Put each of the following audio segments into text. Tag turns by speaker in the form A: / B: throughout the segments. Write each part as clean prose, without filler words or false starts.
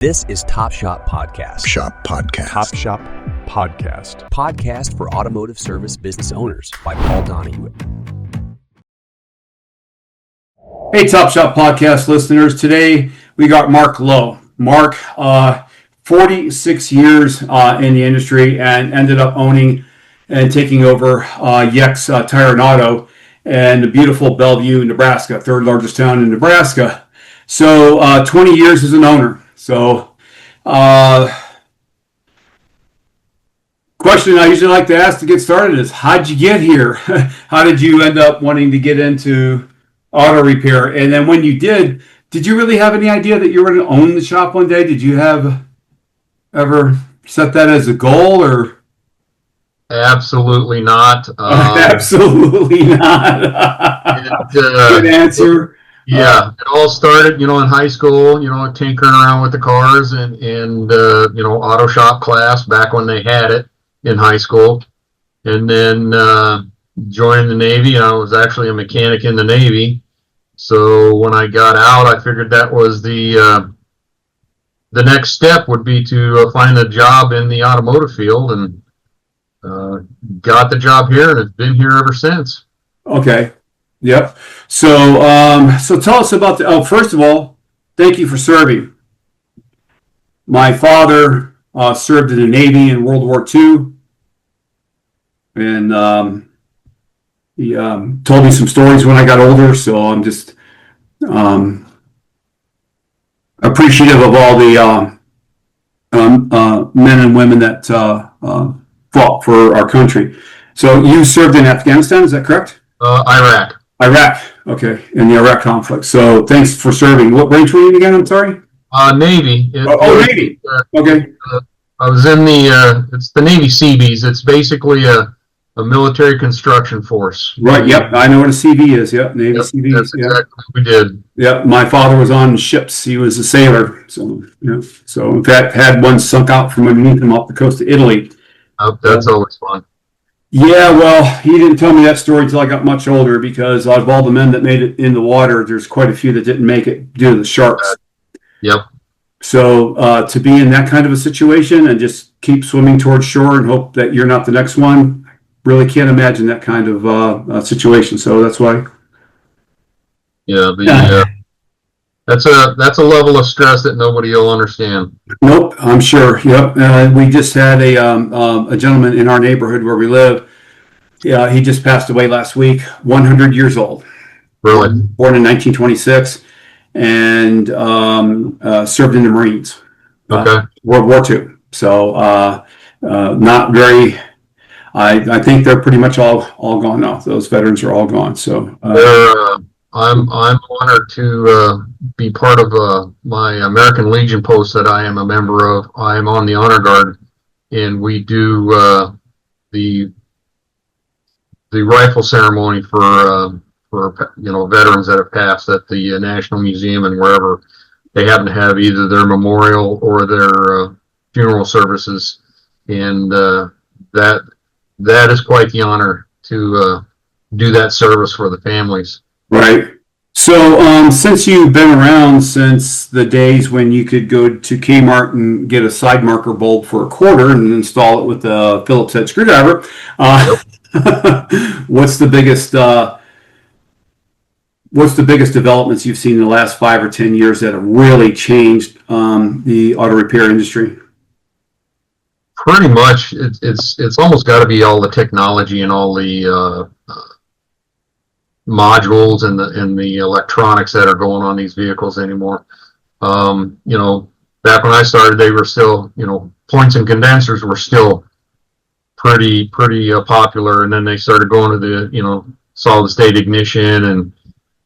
A: This is Top Shop Podcast.
B: Shop Podcast.
C: Top Shop Podcast.
A: Podcast for automotive service business owners by Paul Donahue.
D: Hey, Top Shop Podcast listeners. Today we got Mark Lowe. Mark, 46 years in the industry and ended up owning and taking over Yecks Tire and Auto in the beautiful Bellevue, Nebraska, third largest town in Nebraska. So 20 years as an owner. So question I usually like to ask to get started is, how'd you get here? How did you end up wanting to get into auto repair? And then when you did you really have any idea that you were going to own the shop one day? Did you have ever set that as a goal, or?
E: Absolutely not.
D: Absolutely not. Good answer.
E: Yeah, it all started, in high school, tinkering around with the cars and auto shop class back when they had it in high school. And then joining the Navy. I was actually a mechanic in the Navy. So when I got out, I figured that was the next step would be to find a job in the automotive field, and got the job here, and it's been here ever since.
D: Okay. Yep. So tell us about first of all, thank you for serving. My father served in the Navy in World War II, and he told me some stories when I got older. So I'm just appreciative of all the men and women that fought for our country. So you served in Afghanistan, is that correct? Iraq, okay, in the Iraq conflict. So thanks for serving. What branch were you in again? I'm sorry.
E: Navy.
D: Navy. Okay.
E: I was in it's the Navy Seabees. It's basically a military construction force.
D: Right. Yep. I know what a CV is. Yep. Navy CV.
E: That's exactly what we did.
D: Yep. My father was on ships. He was a sailor. So So in fact, had one sunk out from underneath him off the coast of Italy.
E: Oh, that's always fun.
D: Yeah, well, he didn't tell me that story until I got much older, because out of all the men that made it in the water, there's quite a few that didn't make it due to the sharks.
E: Yep.
D: So to be in that kind of a situation and just keep swimming towards shore and hope that you're not the next one, really can't imagine that kind of situation. So that's why.
E: Yeah, that's a level of stress that nobody will understand.
D: Nope, I'm sure. Yep. We just had a gentleman in our neighborhood where we live. Yeah, he just passed away last week, 100 years old.
E: Really?
D: Born in 1926 and served in the Marines.
E: Okay.
D: World War II. So not very. I think they're pretty much all gone now. Those veterans are all gone. So
E: I'm honored to be part of my American Legion post that I am a member of. I am on the honor guard, and we do the rifle ceremony for veterans that have passed at the National Museum and wherever they happen to have either their memorial or their funeral services, and that is quite the honor to do that service for the families.
D: Right. So since you've been around since the days when you could go to Kmart and get a side marker bulb for $0.25 and install it with a Phillips head screwdriver, what's the biggest developments you've seen in the last 5 or 10 years that have really changed the auto repair industry?
E: Pretty much, it's almost got to be all the technology and all the modules and the electronics that are going on these vehicles anymore. Back when I started, they were still, points and condensers were still pretty popular, and then they started going to the solid state ignition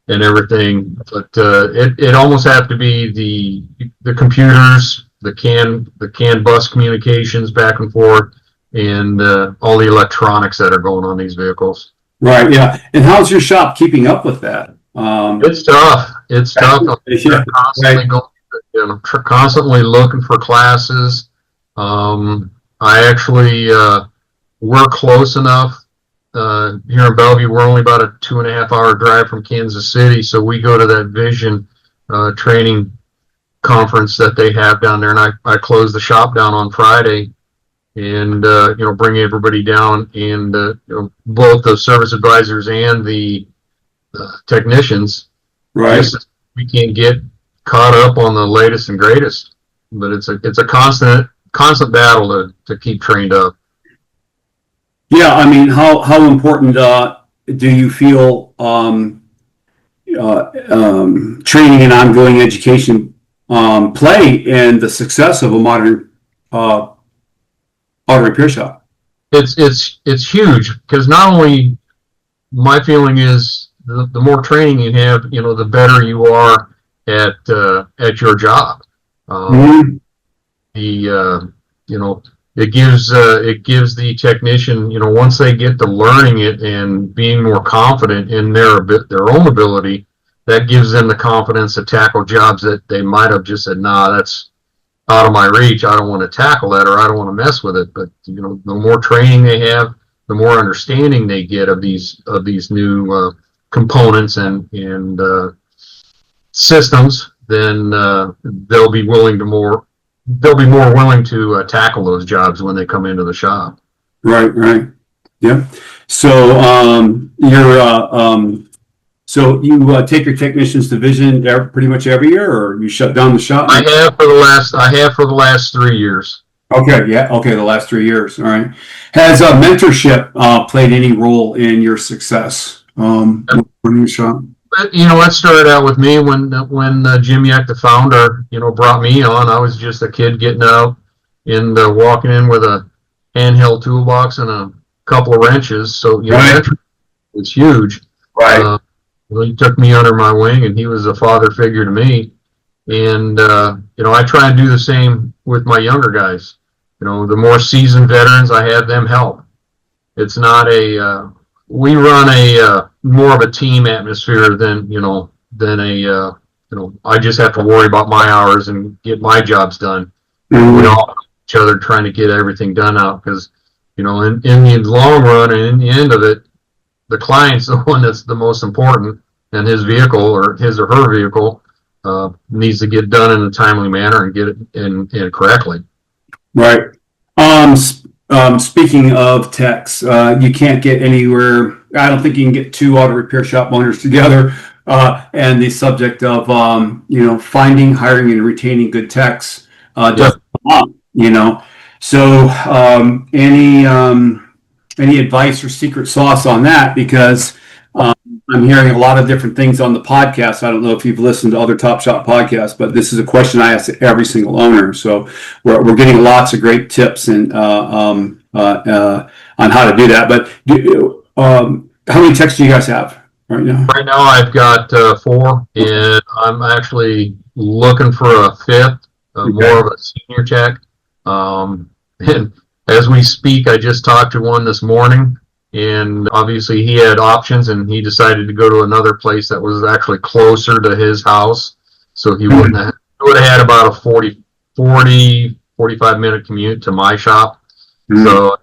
E: and everything. But it almost have to be the computers, the CAN bus communications back and forth, and all the electronics that are going on these vehicles.
D: Right. Yeah. And how's your shop keeping up with that?
E: It's tough. I'm constantly looking for classes. I actually we're close enough here in Bellevue. We're only about a 2.5 hour drive from Kansas City, so we go to that Vision training conference that they have down there, and I close the shop down on Friday, and bring everybody down, and both the service advisors and the technicians.
D: Right.
E: We can't get caught up on the latest and greatest, but it's a constant battle to keep trained up.
D: Yeah, I mean, how important do you feel training and ongoing education play in the success of a modern auto repair shop?
E: It's huge, because not only, my feeling is the more training you have, the better you are at your job.
D: Mm-hmm.
E: It gives the technician, once they get to learning it and being more confident in their own ability, that gives them the confidence to tackle jobs that they might have just said, nah, that's out of my reach. I don't want to tackle that, or I don't want to mess with it. But the more training they have, the more understanding they get of these new components and systems, then they'll be more willing to tackle those jobs when they come into the shop.
D: Right. Yeah. So so you take your technicians to vision pretty much every year, or you shut down the shop?
E: I have for the last 3 years.
D: Okay. Yeah. Okay. The last 3 years. All right. Has mentorship played any role in your success running your shop?
E: It started out with me when Jim Yecks, the founder, brought me on. I was just a kid getting out and walking in with a handheld toolbox and a couple of wrenches. So,
D: right.
E: It's huge.
D: Right.
E: He took me under my wing, and he was a father figure to me. And, I try and do the same with my younger guys. The more seasoned veterans, I have them help. It's not we run a more of a team atmosphere than I just have to worry about my hours and get my jobs done. Mm-hmm. We all help each other trying to get everything done out, because in the long run and in the end of it, the client's the one that's the most important, and his vehicle, or his or her vehicle, needs to get done in a timely manner and get it in correctly. Right.
D: Speaking of techs, you can't get anywhere. I don't think you can get two auto repair shop owners together. And the subject of finding, hiring, and retaining good techs doesn't come up. So any advice or secret sauce on that? Because I'm hearing a lot of different things on the podcast. I don't know if you've listened to other Top Shop podcasts, but this is a question I ask every single owner. So we're getting lots of great tips and on how to do that. But how many techs do you guys have right now?
E: Right now, I've got 4, and I'm actually looking for a 5th, more of a senior tech. And as we speak, I just talked to one this morning. And obviously he had options, and he decided to go to another place that was actually closer to his house. So he would have had about a 45-minute commute to my shop. Mm-hmm. So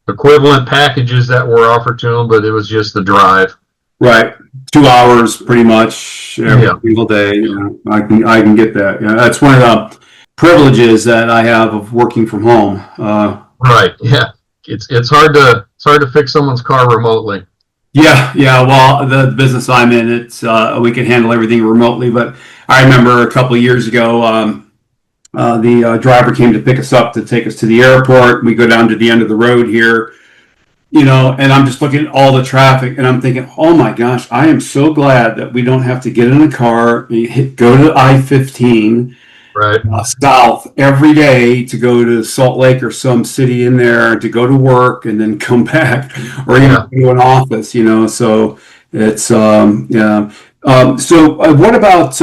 E: equivalent packages that were offered to him, but it was just the drive.
D: Right. 2 hours pretty much every single day. I can get that. That's one of the privileges that I have of working from home.
E: Right. Yeah. It's hard to fix someone's car remotely.
D: Yeah. Well, the business I'm in, it's we can handle everything remotely. But I remember a couple of years ago, the driver came to pick us up to take us to the airport. We go down to the end of the road here, and I'm just looking at all the traffic, and I'm thinking, oh my gosh, I am so glad that we don't have to get in a car, go to I-15.
E: Right.
D: South every day to go to Salt Lake or some city in there to go to work and then come back, or even go to an office, so it's so what about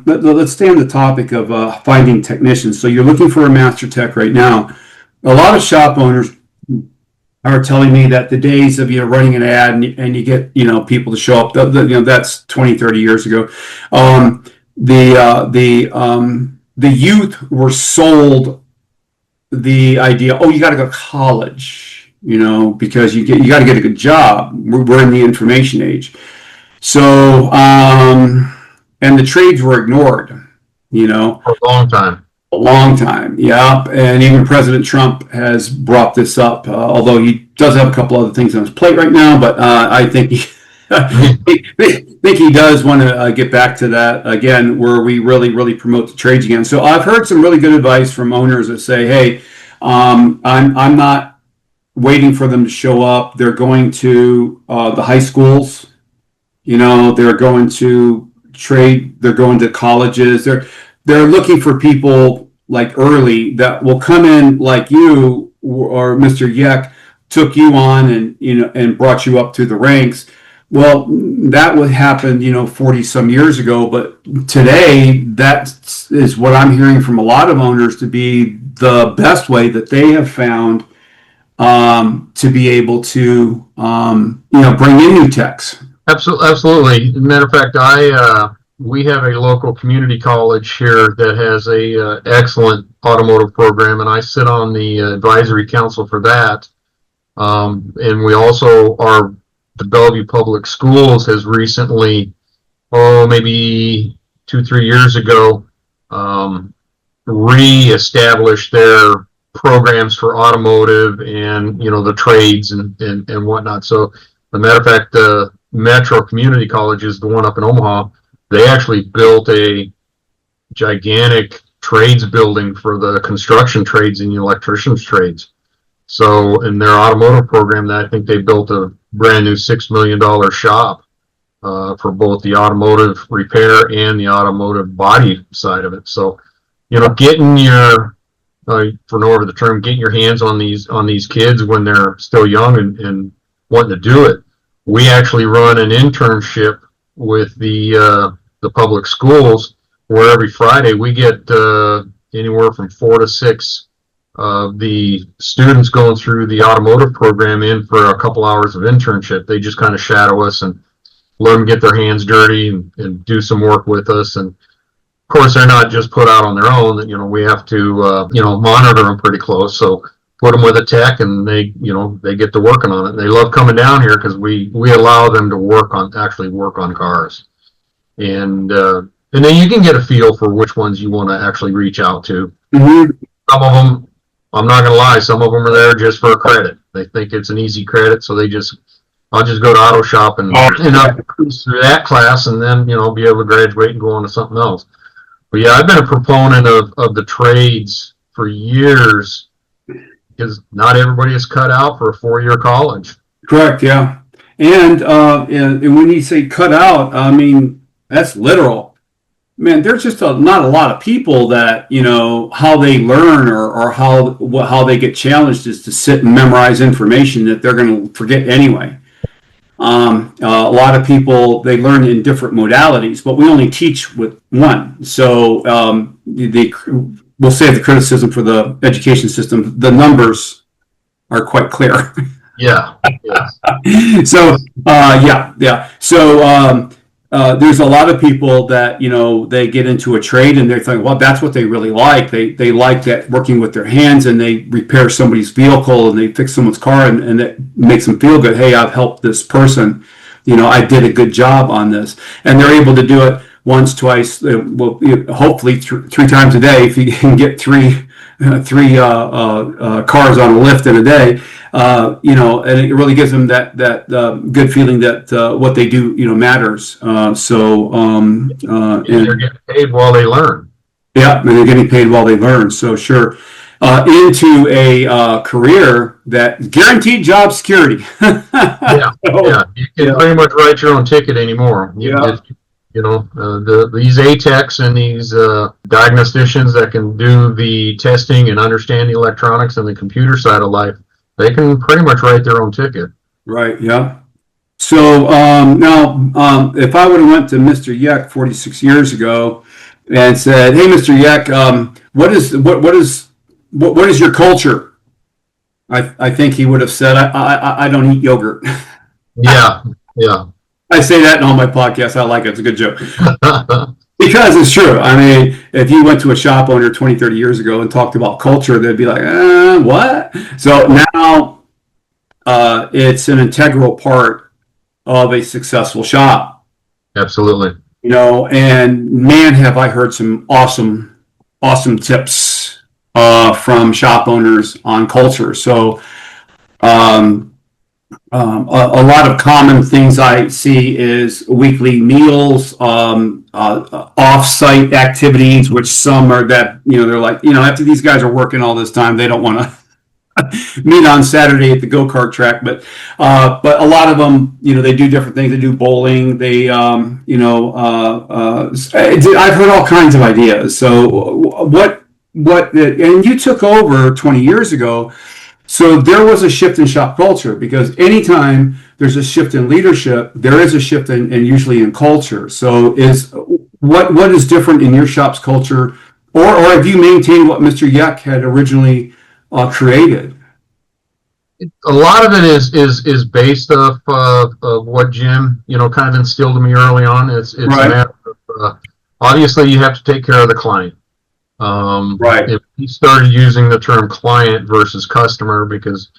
D: let's stay on the topic of finding technicians. So you're looking for a master tech right now. A lot of shop owners are telling me that the days of running an ad and you get people to show up, that's 20, 30 years ago. The youth were sold the idea, you got to go to college, because you got to get a good job. We're in the information age. So, and the trades were ignored.
E: For a long time.
D: A long time. Yeah. And even President Trump has brought this up, although he does have a couple other things on his plate right now, but I think think he does want to get back to that again, where we really, really promote the trades again. So I've heard some really good advice from owners that say, "Hey, I'm not waiting for them to show up. They're going to the high schools. They're going to trade. They're going to colleges. They're looking for people like early that will come in like you or Mr. Yeck took you on and brought you up through the ranks." Well, that would happen, 40 some years ago, but today that is what I'm hearing from a lot of owners to be the best way that they have found to be able to, bring in new techs.
E: Absolutely. As a matter of fact, we have a local community college here that has a excellent automotive program, and I sit on the advisory council for that. And we also are. The Bellevue Public Schools has recently, maybe 2-3 years ago, re-established their programs for automotive and, the trades and whatnot. So, as a matter of fact, the Metro Community College is the one up in Omaha. They actually built a gigantic trades building for the construction trades and the electricians trades. So in their automotive program, I think they built a brand new $6 million shop for both the automotive repair and the automotive body side of it. So, getting your, for no over the term, getting your hands on these kids when they're still young and wanting to do it. We actually run an internship with the public schools where every Friday we get anywhere from 4 to 6 the students going through the automotive program in for a couple hours of internship. They just kind of shadow us and let them get their hands dirty and do some work with us. And of course, they're not just put out on their own. We have to, monitor them pretty close. So put them with a tech and they get to working on it. And they love coming down here because we allow them to actually work on cars. And then you can get a feel for which ones you want to actually reach out to.
D: Mm-hmm.
E: Some of them, I'm not going to lie, some of them are there just for a credit. They think it's an easy credit, so I'll just go to auto shop and I'll cruise through that class and then, be able to graduate and go on to something else. But yeah, I've been a proponent of the trades for years because not everybody is cut out for a 4-year college.
D: Correct, yeah. And when you say cut out, I mean, that's literal. Man, there's just not a lot of people that, how they learn or how they get challenged is to sit and memorize information that they're going to forget anyway. A lot of people, they learn in different modalities, but we only teach with one. So we'll save the criticism for the education system. The numbers are quite clear.
E: Yeah. Yes.
D: So, yeah. So, there's a lot of people that, they get into a trade and they're thinking, well, that's what they really like. They like that working with their hands and they repair somebody's vehicle and they fix someone's car and it makes them feel good. Hey, I've helped this person. I did a good job on this. And they're able to do it once, twice, hopefully 3 times a day if you can get three cars on a lift in a day. And it really gives them that good feeling that what they do, matters.
E: And they're getting paid while they learn.
D: Yeah, and they're getting paid while they learn. So sure, into a career that guaranteed job security.
E: Yeah, you can pretty much write your own ticket anymore. These ATECs and these diagnosticians that can do the testing and understand the electronics and the computer side of life, they can pretty much write their own ticket.
D: Right, yeah. So now, if I would have went to Mr. Yeck 46 years ago and said, "Hey, Mr. Yeck, what is your culture?" I think he would have said, "I don't eat yogurt."
E: Yeah.
D: I say that in all my podcasts. I like it. It's a good joke. Because it's true. I mean, if you went to a shop owner 20, 30 years ago and talked about culture, they'd be like, what? So now it's an integral part of a successful shop.
E: Absolutely.
D: And man, have I heard some awesome, awesome tips from shop owners on culture. So, a lot of common things I see is weekly meals, off-site activities, which some are that, they're like, after these guys are working all this time, they don't want to meet on Saturday at the go-kart track. But a lot of them, they do different things. They do bowling. They, I've heard all kinds of ideas. So and you took over 20 years ago. So there was a shift in shop culture, because anytime there's a shift in leadership, there is a shift in usually in culture. So what is different in your shop's culture, or have you maintained what Mr. Yeck had originally created?
E: A lot of it is based off of what Jim, kind of instilled in me early on. It's
D: Right.
E: a matter of, obviously you have to take care of the client.
D: Right.
E: If he started using the term client versus customer, because,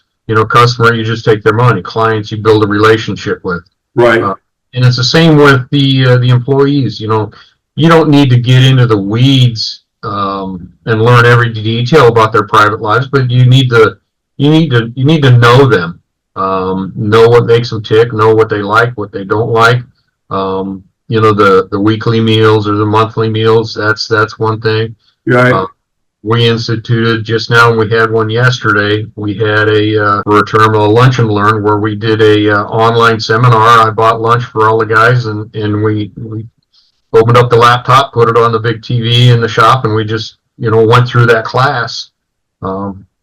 E: customer, you just take their money. Clients, you build a relationship with.
D: Right.
E: And it's the same with the employees. You don't need to get into the weeds and learn every detail about their private lives, but you need to know them, know what makes them tick, know what they like, what they don't like. The weekly meals or the monthly meals. That's one thing.
D: Right.
E: We instituted just now, and we had one yesterday. We had for a term, a lunch and learn, where we did a online seminar. I bought lunch for all the guys, and we opened up the laptop, put it on the big TV in the shop, and we just went through that class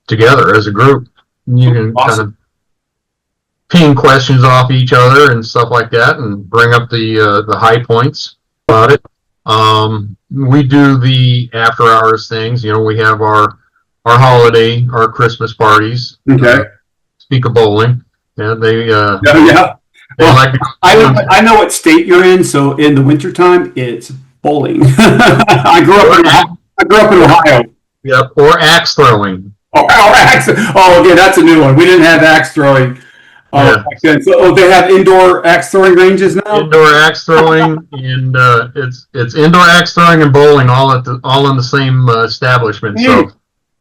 E: together as a group. You can
D: Awesome.
E: kind of ping questions off each other and stuff like that, and bring up the high points about it. We do the after hours things. We have our holiday, our Christmas parties.
D: Okay.
E: Speak of bowling. Yeah, they
D: Yeah.
E: they
D: Well,
E: like to,
D: I know what state you're in. So in the wintertime, it's bowling. I grew up in Ohio.
E: yep, or axe throwing.
D: Okay, that's a new one. We didn't have axe throwing.
E: Yeah.
D: Back then. So they have indoor axe throwing ranges now.
E: Indoor axe throwing, and it's indoor axe throwing and bowling all in the same establishment. So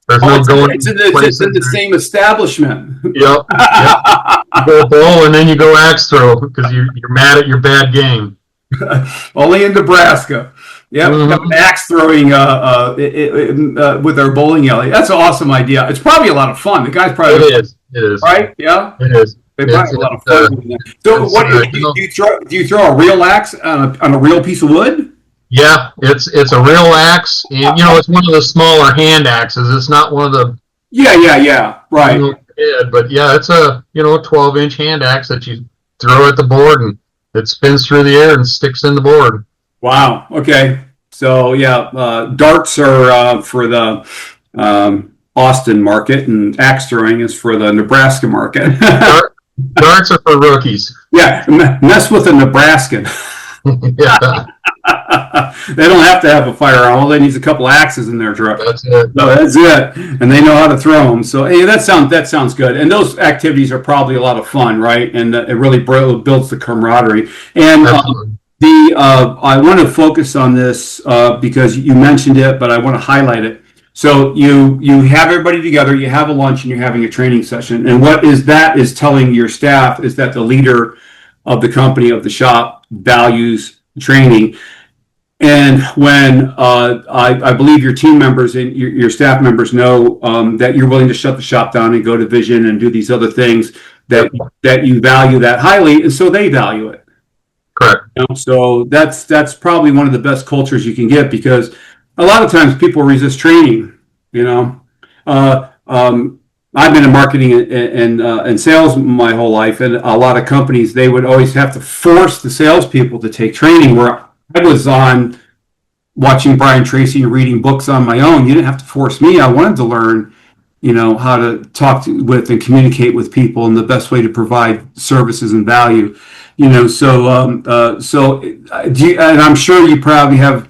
E: there's no going.
D: It's in the same establishment.
E: Yep. You go bowl and then you go axe throw because you're mad at your bad game.
D: Only in Nebraska. Yeah,
E: Mm-hmm.
D: axe throwing with our bowling alley. That's an awesome idea. It's probably a lot of fun. The guys probably
E: It is.
D: right. Yeah,
E: It is.
D: they probably have a lot of fun doing that. So, what do you throw a real axe on a real piece of wood?
E: Yeah, it's a real axe, and it's one of the smaller hand axes. It's not one of the
D: Yeah. Right.
E: But yeah, it's a 12-inch hand axe that you throw at the board, and it spins through the air and sticks in the board.
D: Wow. Okay. So yeah, darts are for the Austin market, and axe throwing is for the Nebraska market.
E: Darts are for rookies.
D: Yeah, mess with a Nebraskan.
E: Yeah,
D: They don't have to have a firearm. All they need is a couple axes in their truck.
E: that's it.
D: No, that's it, and they know how to throw them. So, hey, that sounds good. And those activities are probably a lot of fun, right? And it really builds the camaraderie. And
E: Absolutely.
D: I want to focus on this because you mentioned it, but I want to highlight it. So you have everybody together, you have a lunch, and you're having a training session. And what is telling your staff is that the leader of the company, of the shop, values training. And when I believe your team members and your staff members know that you're willing to shut the shop down and go to vision and do these other things, that you value that highly, and so they value it.
E: Correct.
D: So that's probably one of the best cultures you can get, because a lot of times people resist training. I've been in marketing and sales my whole life, and a lot of companies, they would always have to force the salespeople to take training, where I was on watching Brian Tracy and reading books on my own. You didn't have to force me. I wanted to learn, how to talk with and communicate with people, and the best way to provide services and value. So do you, and I'm sure you probably have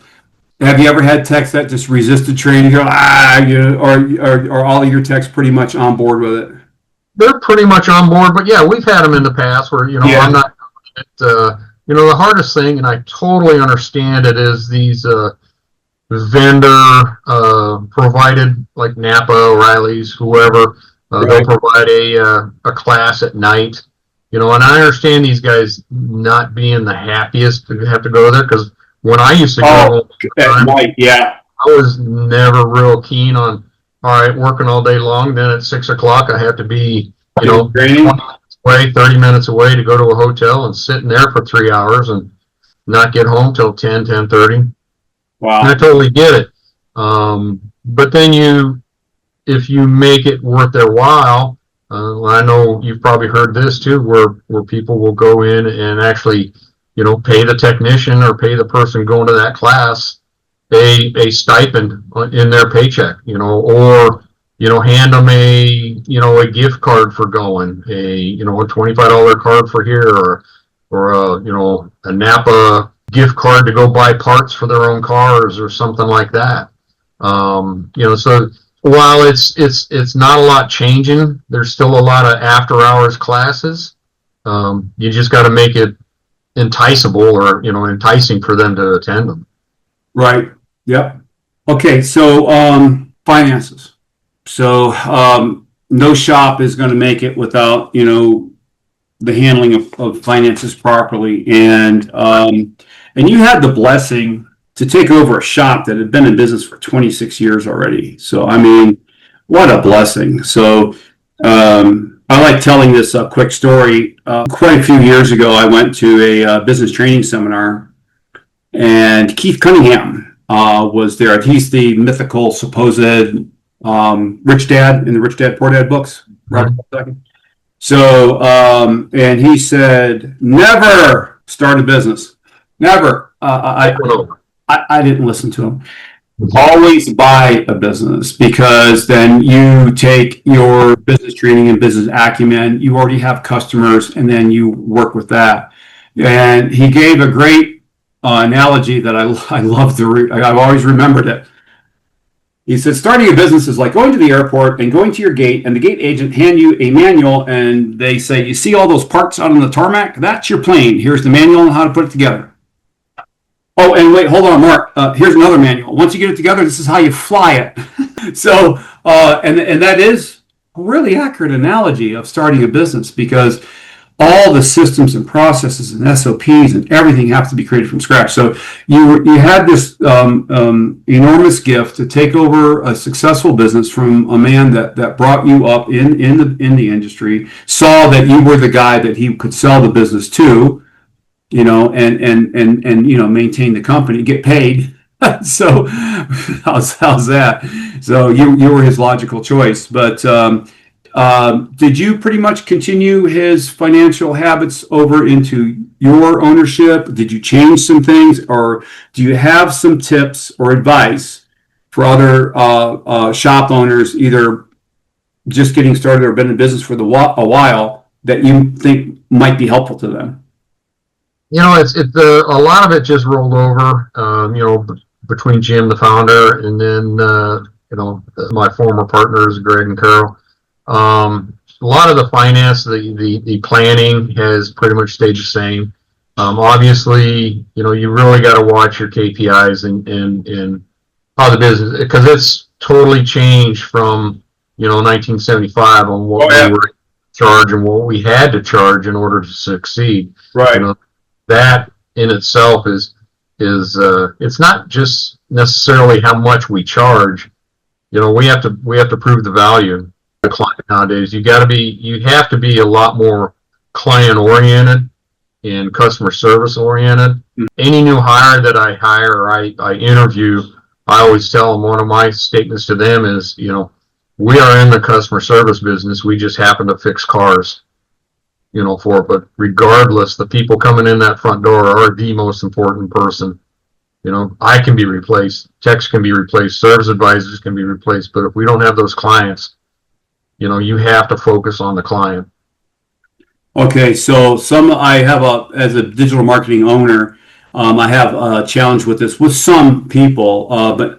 D: you ever had techs that just resisted training? Or all of your techs pretty much on board with it?
E: They're pretty much on board, but yeah, we've had them in the past where,
D: Yeah.
E: I'm not, the hardest thing, and I totally understand it, is these vendor provided, like Napa, O'Reilly's, whoever. They'll provide a class at night, and I understand these guys not being the happiest to have to go there, because when I used to go home
D: at night, yeah,
E: I was never real keen on, all right, working all day long. Then at 6 o'clock, I have to be, 20 minutes away, 30 minutes away to go to a hotel and sit in there for 3 hours and not get home till 10:30.
D: Wow.
E: And I totally get it. But then if you make it worth their while, I know you've probably heard this too, where people will go in and actually, pay the technician or pay the person going to that class a stipend in their paycheck, or hand them a gift card for going, a $25 card for here, or a Napa gift card to go buy parts for their own cars or something like that. So while it's not a lot changing, there's still a lot of after hours classes. You just got to make it enticable or enticing for them to attend them.
D: Right. Yep. Okay. So finances. So no shop is going to make it without the handling of finances properly, and you had the blessing to take over a shop that had been in business for 26 years already. So, I mean, what a blessing. So, I like telling this quick story. Quite a few years ago, I went to a business training seminar, and Keith Cunningham was there. He's the mythical, supposed rich dad in the Rich Dad Poor Dad books. Right. So, and he said, never start a business. Never. I didn't listen to him. Always buy a business, because then you take your business training and business acumen, you already have customers, and then you work with that. And he gave a great analogy that I love I've always remembered it. He said, starting a business is like going to the airport and going to your gate, and the gate agent hand you a manual, and they say, you see all those parts out on the tarmac? That's your plane. Here's the manual on how to put it together. Oh, and wait, hold on, Mark. Here's another manual. Once you get it together, this is how you fly it. So, and that is a really accurate analogy of starting a business, because all the systems and processes and SOPs and everything have to be created from scratch. So you had this enormous gift to take over a successful business from a man that brought you up in the industry, saw that you were the guy that he could sell the business to, and maintain the company, get paid. So how's that? So you were his logical choice. But did you pretty much continue his financial habits over into your ownership? Did you change some things, or do you have some tips or advice for other shop owners, either just getting started or been in business for a while, that you think might be helpful to them?
E: It's a lot of it just rolled over, between Jim, the founder, and then, my former partners, Greg and Carol. A lot of the finance, the planning has pretty much stayed the same. Obviously, you really got to watch your KPIs and how the business, because it's totally changed from, 1975 on what we were charge and what we had to charge in order to succeed.
D: Right.
E: That in itself is it's not just necessarily how much we charge. We have to prove the value to the client nowadays. You have to be a lot more client oriented and customer service oriented. Mm-hmm. Any new hire that I hire or I interview, I always tell them, one of my statements to them is, we are in the customer service business. We just happen to fix cars, but regardless, the people coming in that front door are the most important person. I can be replaced, techs can be replaced, service advisors can be replaced, but if we don't have those clients, you have to focus on the client.
D: Okay, so I have as a digital marketing owner, I have a challenge with this with some people, but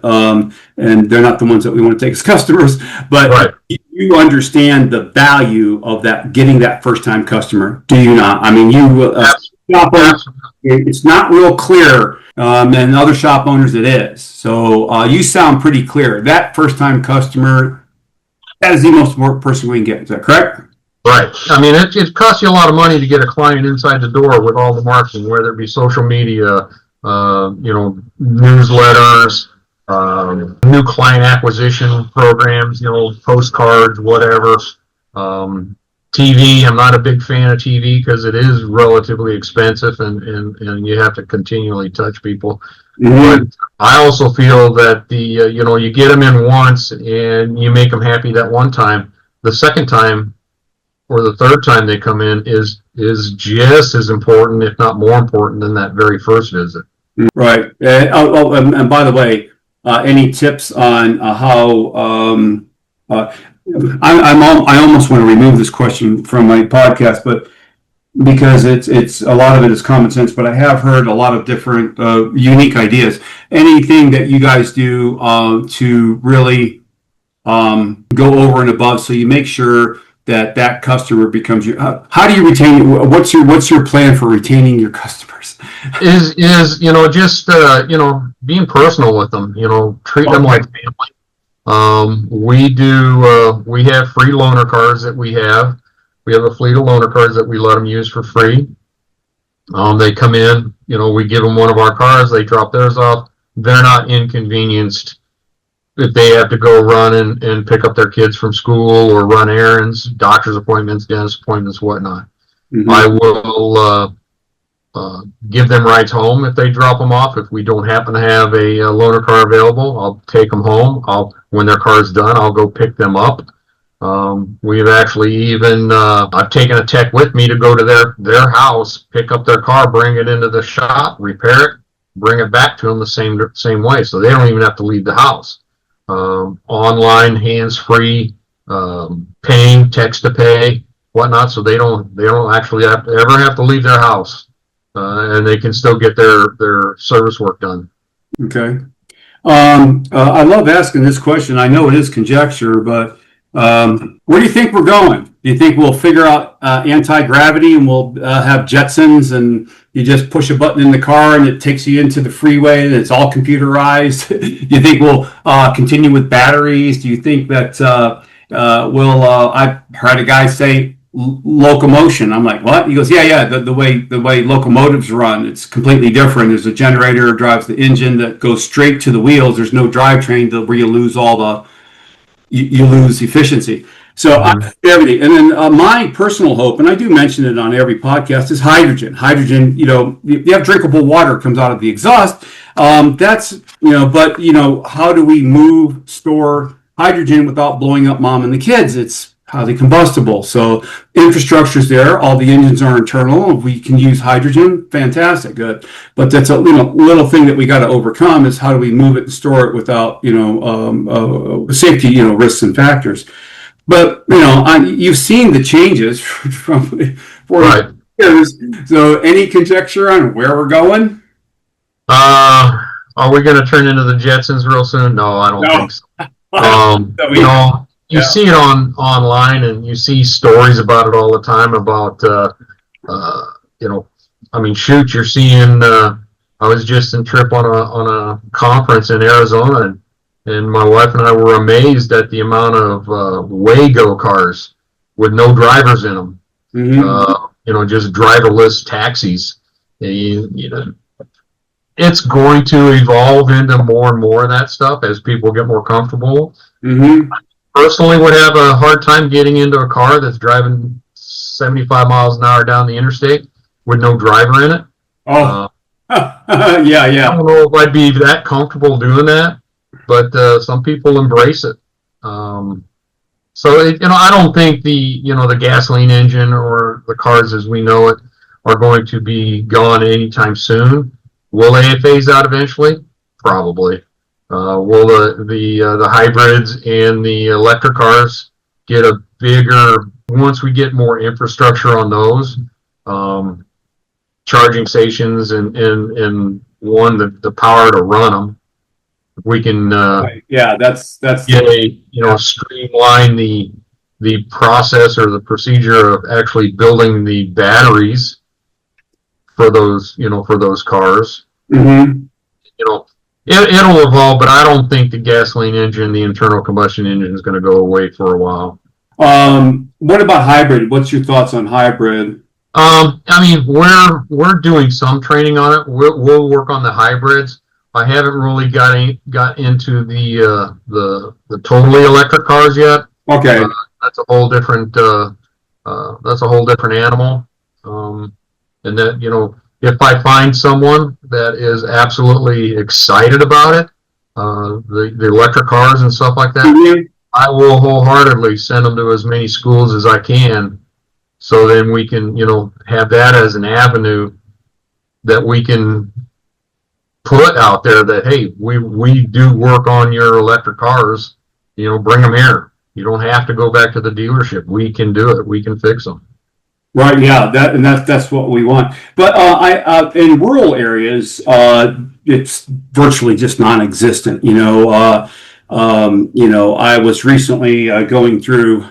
D: and they're not the ones that we want to take as customers. But right. You understand the value of that, getting that first time customer, do you not? I mean, you shop owners, it's not real clear, and other shop owners it is. So you sound pretty clear. That first-time customer, that is the most important person we can get. Is that correct?
E: Right. I mean, it costs you a lot of money to get a client inside the door with all the marketing, whether it be social media, newsletters, new client acquisition programs, postcards, whatever. TV, I'm not a big fan of TV because it is relatively expensive and you have to continually touch people.
D: Mm-hmm.
E: But I also feel that you get them in once and you make them happy that one time. The second time or the third time they come in is just as important, if not more important, than that very first visit.
D: Right. And by the way, any tips on how? I almost want to remove this question from my podcast, but because it's a lot of it is common sense. But I have heard a lot of different unique ideas. Anything that you guys do to really go over and above, so you make sure that customer becomes your. How do you retain? What's your plan for retaining your customers?
E: Is just being personal with them. Treat them like family. We have free loaner cars that we have. We have a fleet of loaner cars that we let them use for free. They come in. We give them one of our cars. They drop theirs off. They're not inconvenienced if they have to go run and pick up their kids from school or run errands, doctor's appointments, dentist appointments, whatnot. Mm-hmm. I will give them rides home if they drop them off. If we don't happen to have a loaner car available, I'll take them home. When their car's done, I'll go pick them up. We've actually even I've taken a tech with me to go to their house, pick up their car, bring it into the shop, repair it, bring it back to them the same way, so they don't even have to leave the house. Online, hands-free, paying, text to pay, whatnot, so they don't actually ever have to leave their house, and they can still get their service work done.
D: Okay. I love asking this question. I know it is conjecture, but where do you think we're going? Do you think we'll figure out anti-gravity and we'll have Jetsons and you just push a button in the car and it takes you into the freeway and it's all computerized? Do you think we'll continue with batteries? Do you think that I've heard a guy say locomotion. I'm like, what? He goes, yeah. The way locomotives run, it's completely different. There's a generator that drives the engine that goes straight to the wheels. There's no drivetrain where you lose you lose efficiency. So everything. And then my personal hope, and I do mention it on every podcast, is hydrogen. Hydrogen, you have drinkable water comes out of the exhaust. But how do we store hydrogen without blowing up mom and the kids? It's highly combustible. So infrastructure's there. All the engines are internal. If we can use hydrogen, fantastic, good. But that's a little thing that we got to overcome is how do we move it and store it without safety risks and factors. But you've seen the changes from 40 years. So any conjecture on where we're going?
E: Are we going to turn into the Jetsons real soon? No, I don't think so. You see it online, and you see stories about it all the time. About you're seeing. I was just in trip on a conference in Arizona. And my wife and I were amazed at the amount of Wago cars with no drivers in them. Mm-hmm. Just driverless taxis. It's going to evolve into more and more of that stuff as people get more comfortable. Mm-hmm. I personally would have a hard time getting into a car that's driving 75 miles an hour down the interstate with no driver in it.
D: Yeah.
E: I don't know if I'd be that comfortable doing that. But some people embrace it. I don't think the gasoline engine or the cars as we know it are going to be gone anytime soon. Will they phase out eventually? Probably. Will the hybrids and the electric cars get a bigger once we get more infrastructure on those charging stations and the power to run them? We can
D: that's
E: streamline the process or the procedure of actually building the batteries for those, for those cars.
D: Mm-hmm.
E: It'll evolve, but I don't think the gasoline engine, the internal combustion engine, is going to go away for a while.
D: What about hybrid? What's your thoughts on hybrid?
E: I mean, we're doing some training on it. We'll work on the hybrids. I haven't really got into the totally electric cars yet.
D: Okay.
E: That's a whole different animal. And that, if I find someone that is absolutely excited about it, the electric cars and stuff like that,
D: Mm-hmm.
E: I will wholeheartedly send them to as many schools as I can. So then we can, have that as an avenue that we can put out there that, hey, we do work on your electric cars, bring them here. You don't have to go back to the dealership. We can do it. We can fix them.
D: Right. Yeah. That's what we want. But in rural areas, it's virtually just non-existent. I was recently going through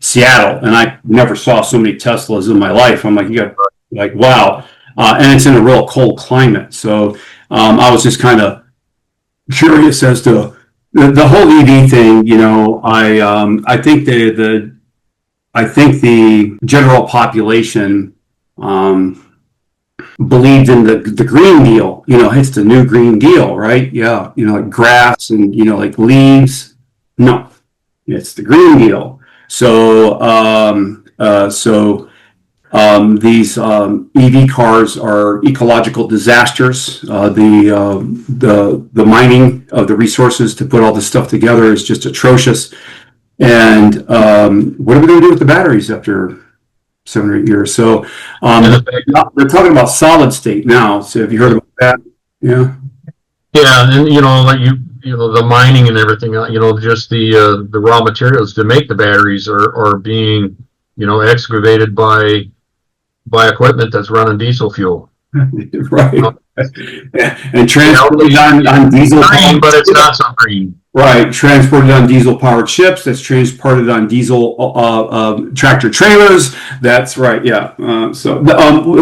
D: Seattle, and I never saw so many Teslas in my life. I'm like, wow. And it's in a real cold climate. So I was just kind of curious as to the whole EV thing. I think the general population believed in the Green Deal. It's the new Green Deal, right? Yeah, like grass and like leaves. No, it's the Green Deal. So these EV cars are ecological disasters. The mining of the resources to put all this stuff together is just atrocious. And what are we going to do with the batteries after 7 or 8 years? So they're talking about solid state now. So have you heard about that? Yeah.
E: Yeah, and like the mining and everything. Just the raw materials to make the batteries are being excavated by equipment that's running diesel fuel.
D: Right. And transported on diesel.
E: Green, but it's not so green.
D: Right, transported on diesel-powered ships. That's transported on diesel tractor trailers. That's right, yeah. So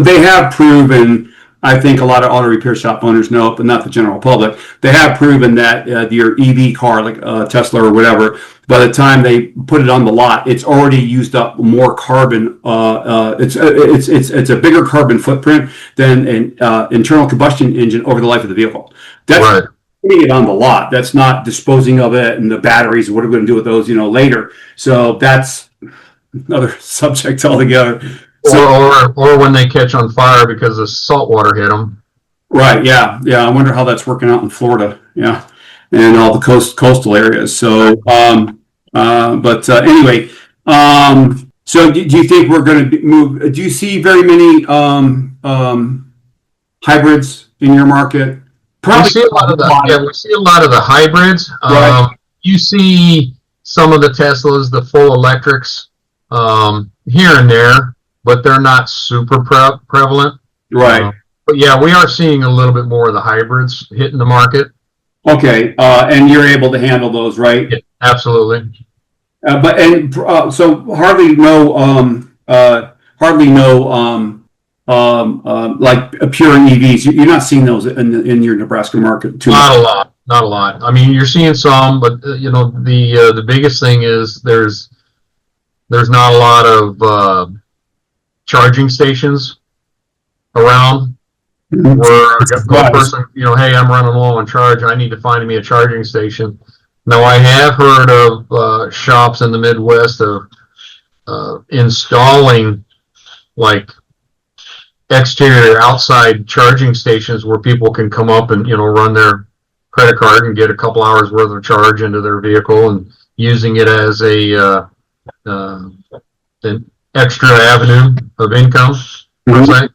D: they have proven, I think a lot of auto repair shop owners know it, but not the general public. They have proven that your EV car, like Tesla or whatever, by the time they put it on the lot, it's already used up more carbon. It's a bigger carbon footprint than an internal combustion engine over the life of the vehicle. That's right. Putting it on the lot. That's not disposing of it and the batteries. What are we going to do with those, later? So that's another subject altogether.
E: Or when they catch on fire because the salt water hit them. Right.
D: Yeah. I wonder how that's working out in Florida. Yeah, and all the coastal areas. So, but anyway, so do you think we're going to move? Do you see very many hybrids in your market?
E: Probably we see a lot of the hybrids. Right. You see some of the Teslas, the full electrics, here and there, but they're not super prevalent.
D: Right.
E: But yeah, we are seeing a little bit more of the hybrids hitting the market.
D: Okay, and you're able to handle those, right?
E: Yeah, absolutely.
D: So hardly no like pure EVs. You're not seeing those in your Nebraska market too much.
E: Not a lot. I mean, you're seeing some, but the biggest thing is there's not a lot of charging stations around. Where one person, hey, I'm running low on charge. I need to find me a charging station. Now, I have heard of shops in the Midwest of installing like exterior outside charging stations where people can come up and run their credit card and get a couple hours worth of charge into their vehicle and using it as an extra avenue of income. Mm-hmm.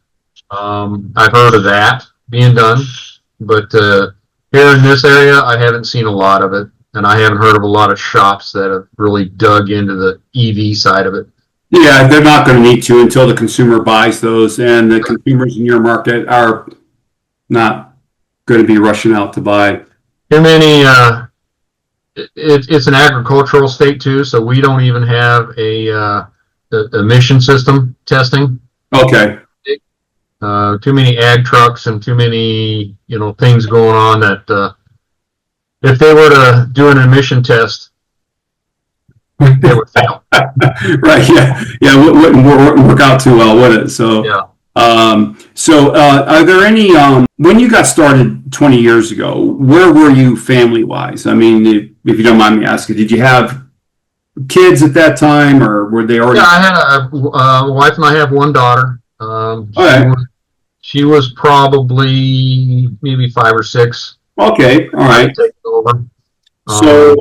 E: I've heard of that being done, but here in this area I haven't seen a lot of it, and I haven't heard of a lot of shops that have really dug into the EV side of it.
D: Yeah, they're not going to need to until the consumer buys those, and the consumers in your market are not going to be rushing out to buy.
E: Too many. It's an agricultural state too, so we don't even have a emission system testing.
D: Okay.
E: too many ag trucks and too many, things going on that, if they were to do an emission test, they would fail.
D: Right. Yeah. Yeah. Wouldn't work out too well, would it? So,
E: Yeah.
D: Are there any, when you got started 20 years ago, where were you family wise? I mean, if you don't mind me asking, did you have kids at that time, or were they already?
E: Yeah, I had a wife, and I have one daughter.
D: Okay.
E: She was probably maybe 5 or 6.
D: Okay. All right.
E: Take over.
D: So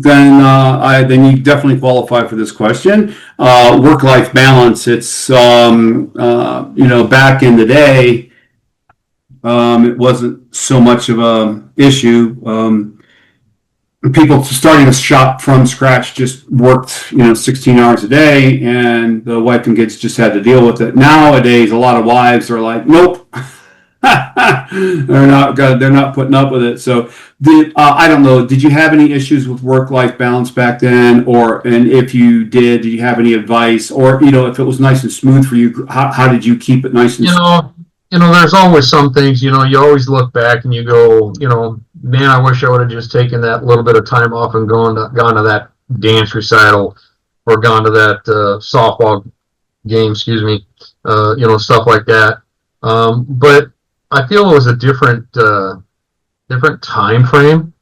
D: then you definitely qualify for this question. Work-life balance. It's back in the day, it wasn't so much of a issue. People starting to shop from scratch just worked 16 hours a day, and the wife and kids just had to deal with it. Nowadays, a lot of wives are like, nope. They're not putting up with it. So I don't know, did you have any issues with work-life balance back then, and if you did you have any advice, or if it was nice and smooth for you, how did you keep it nice and smooth?
E: There's always some things, you always look back and you go, man, I wish I would have just taken that little bit of time off and gone to that dance recital, or gone to that softball game, stuff like that. But I feel it was a different time frame,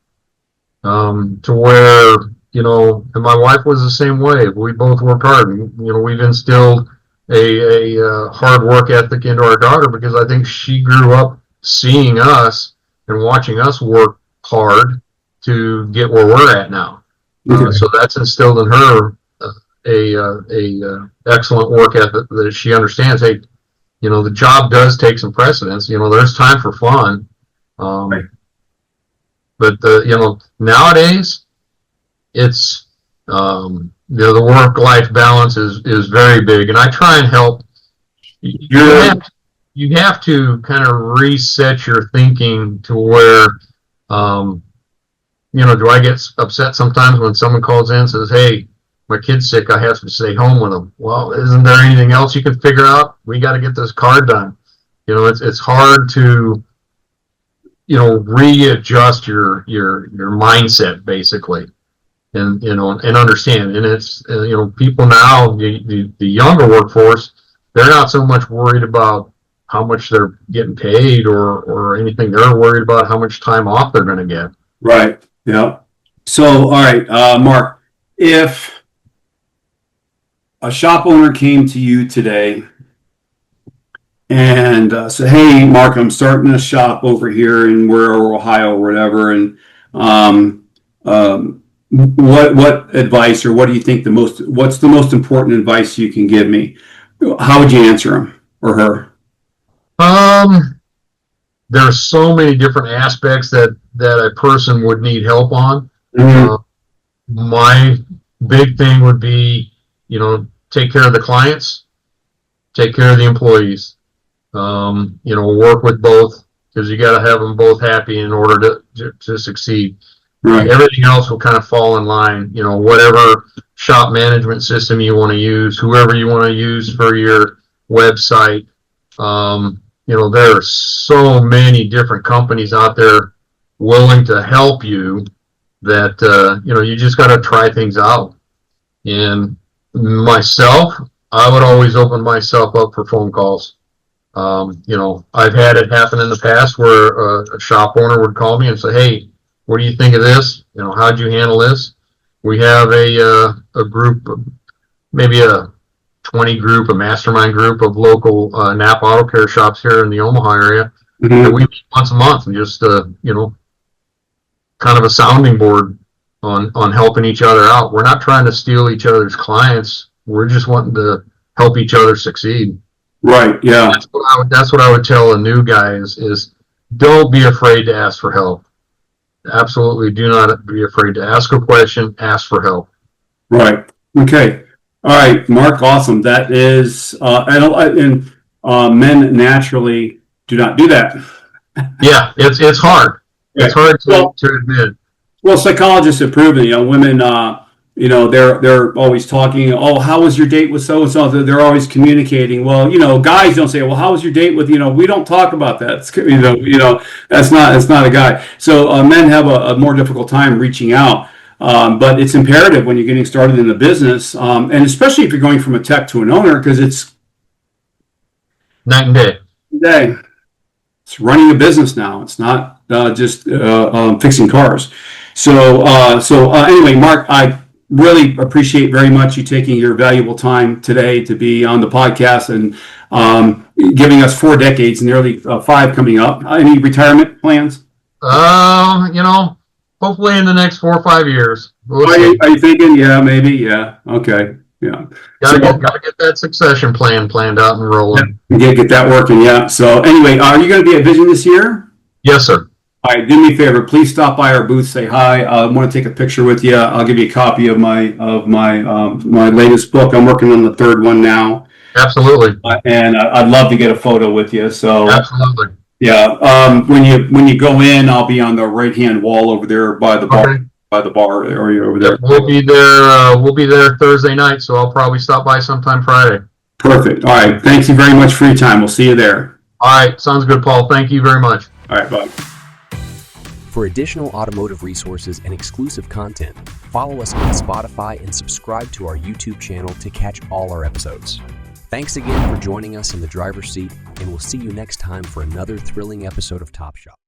E: to where, and my wife was the same way. We both worked hard, and, we've instilled a hard work ethic into our daughter, because I think she grew up seeing us and watching us work hard to get where we're at now. So that's instilled in her a excellent work ethic, that she understands, hey, the job does take some precedence. There's time for fun.
D: Right.
E: But nowadays it's, the work-life balance is very big, and I try and help. You have to kind of reset your thinking to where, do I get upset sometimes when someone calls in and says, hey, my kid's sick, I have to stay home with them. Well, isn't there anything else you can figure out? We got to get this car done. It's hard to, readjust your mindset, basically, and understand. And it's, people now, the younger workforce, they're not so much worried about how much they're getting paid or anything. They're worried about how much time off they're going to get.
D: Right. Yeah. So, all right, Mark, if a shop owner came to you today and said, hey, Mark, I'm starting a shop over here in Ohio or whatever, and what advice, or what do you think what's the most important advice you can give me? How would you answer him or her?
E: There's so many different aspects that a person would need help on.
D: Mm-hmm.
E: My big thing would be, take care of the clients, take care of the employees. Work with both, because you got to have them both happy in order to succeed.
D: Right.
E: Everything else will kind of fall in line. Whatever shop management system you want to use, whoever you want to use for your website. There are so many different companies out there willing to help you that, you just got to try things out. And myself, I would always open myself up for phone calls. I've had it happen in the past where a shop owner would call me and say, hey, what do you think of this? How'd you handle this? We have a group, maybe a 20 group, a mastermind group of local Napa Auto Care shops here in the Omaha area.
D: Mm-hmm.
E: And we meet once a month and just, kind of a sounding board on helping each other out. We're not trying to steal each other's clients. We're just wanting to help each other succeed.
D: Right. Yeah.
E: That's what I would tell a new guy is don't be afraid to ask for help. Absolutely do not be afraid to ask a question, ask for help.
D: Right. Okay. All right, Mark, awesome. That is, men naturally do not do that.
E: Yeah, it's hard. It's hard to admit.
D: Well, psychologists have proven, women, they're always talking. Oh, how was your date with so and so? They're always communicating. Well, guys don't say, well, how was your date with, we don't talk about that. That's not a guy. So men have a more difficult time reaching out. But it's imperative when you're getting started in the business, and especially if you're going from a tech to an owner, because it's
E: night and day.
D: It's running a business now. It's not just fixing cars. So anyway, Mark, I really appreciate very much you taking your valuable time today to be on the podcast and giving us 4 decades, nearly 5 coming up. Any retirement plans?
E: Hopefully in the next 4 or 5 years.
D: Are you thinking? Yeah, maybe. Yeah. Okay. Yeah.
E: Gotta get that succession plan planned out and rolling.
D: Yeah, get that working. Yeah. So anyway, are you going to be at Vision this year?
E: Yes, sir.
D: All right. Do me a favor. Please stop by our booth. Say hi. I want to take a picture with you. I'll give you a copy of my latest book. I'm working on the 3rd one now.
E: Absolutely.
D: And I'd love to get a photo with you. So
E: absolutely.
D: Yeah. When you go in, I'll be on the right-hand wall over there by the bar. Okay. By the bar area over there.
E: We'll be there. We'll be there Thursday night, so I'll probably stop by sometime Friday.
D: Perfect. All right. Thank you very much for your time. We'll see you there.
E: All right. Sounds good, Paul. Thank you very much.
D: All right. Bye.
A: For additional automotive resources and exclusive content, follow us on Spotify and subscribe to our YouTube channel to catch all our episodes. Thanks again for joining us in the driver's seat, and we'll see you next time for another thrilling episode of Top Shop.